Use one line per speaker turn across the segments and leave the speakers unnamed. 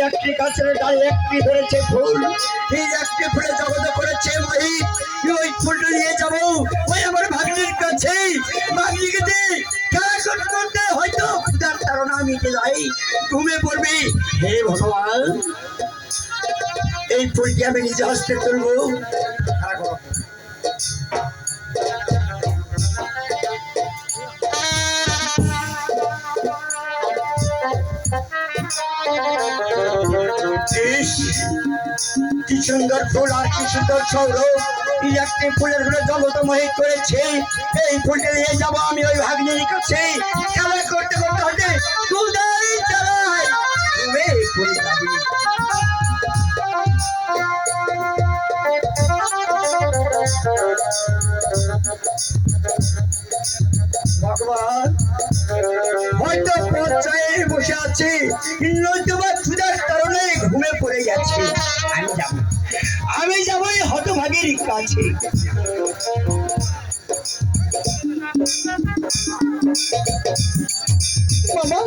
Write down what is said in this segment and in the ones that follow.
একটি গাছের ডালে একটি ধরেছে ফুল, এই একটি ফুলে জগত করেছে মাই। ওই ফুলটা নিয়ে যাবো ওই আমার ভাগ্নির কাছে, ভাগ্নিকে খেলা করতে হয়তো তার তারা মিটে যাই, ঘুমে পড়বি। হে ভগবান, এই ফুলটি আমি নিজে হস্তে তুলবো। কি সুন্দর ফুল আর কি সুন্দর সৌরভ, এই একটি ফুলের ফুলে জগতময় করেছে। এই ফুলটা নিয়ে যাবো আমি ওই ভাগ্নির কাছে, খেলা করতে করতে হতে ফুলদাই চালাই ফুল যাবি। ভগবান হয়তো পর্যায়ে বসে আছে, নয়তো বা ক্ষুধার কারণে ঘুমে পড়ে গেছে। আমি যাবো এই হতভাগীর কাছে।
মামা,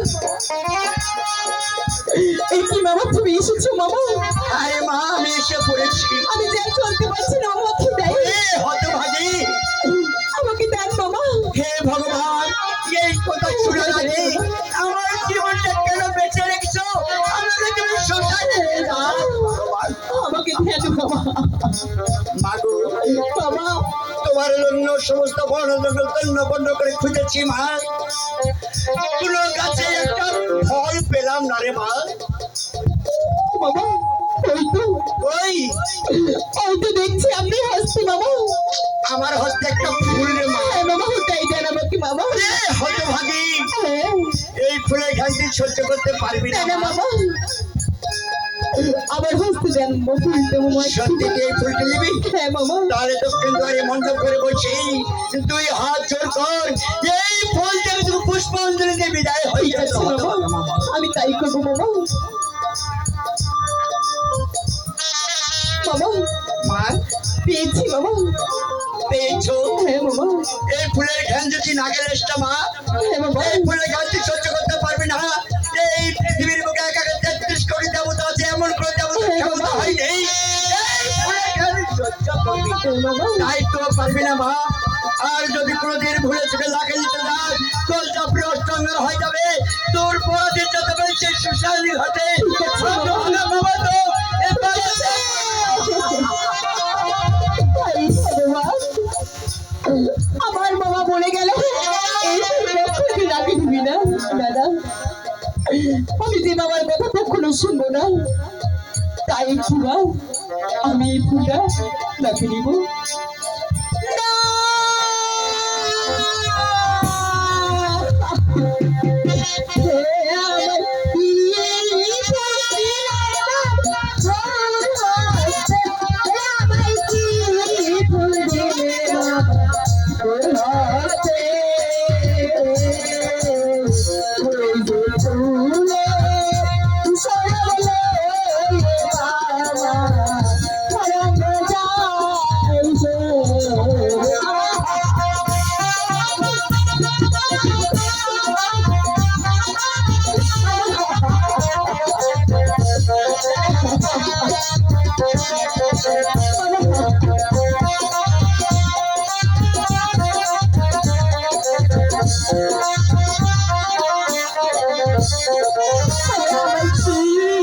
এই কি মামা তুমি এসেছো মামা?
আরে মা, আমি এসে পড়েছি।
আমি যাই চলতে পারছি না, আমাকে দেয়
হতভাগী,
আমাকে দেন মামা।
হে ভগবান, এই কথা শুনে আমার জীবনটা কেন বেঁচে রেখেছো? আমাকে তুমি শোষাতে
আমাকে দেন মামা।
মাগো
বাবা,
তোমার জন্য সমস্ত বর্ণ বন্ধ করে খুঁজেছি মা, কোন গাছে একটা ফল পেলাম না রে মা।
বাবা
ওই
তো দেখছি আপনি হাসছি মামা।
আমার হস্তে একটা ফুল রে মা।
মামা ওটাই দেন আমাকে মামা।
হতভাগী, এই ফুলের ঘানটি সহ্য করতে পারবি না
মামা, আবার হস্তে দেন মামা।
সত্যি এই ফুলটি নিবি?
হ্যাঁ মামা।
তাহলে দক্ষিণ দ্বারে মন্ডপ করে বসি, তুই হাত জোর কর, এই ফুলটা তুমি পুষ্পাঞ্জলি দিয়ে বিদায় হয়ে যাচ্ছে।
আমি তাই করবো মামা। মামা,
মা
পেয়েছি মামা।
পেয়েছো?
হ্যাঁ মামা।
এই ফুলের ঘ্রাণ যদি না গেলে মা,
হ্যাঁ মামা।
এই ফুলের ঘ্রাণটি সহ্য করতে পারবি না। এই পৃথিবীর বুকে একা 33 কোটি দেবতা আছে, এমন করে দেবতা ক্ষমতা হয় নেই এই ফুলের ঘ্রাণ সহ্য করবি। তাই তো পারবি না মা। আর যদি কোনোদিন ভুলে চোখে লাগে দিতে যাস, তোর চাপড়ে অষ্টঙ্গর হয়ে যাবে, তোর পরাধীন যাতে পারে সেই সুশালী ঘটে। বাবা তো
আমার মামা বলে গেল আমি যে বাবার কথা কখনো শুনবো না, তাই ফুলা আমি এই ফুলটা নাকি নিব।
আমার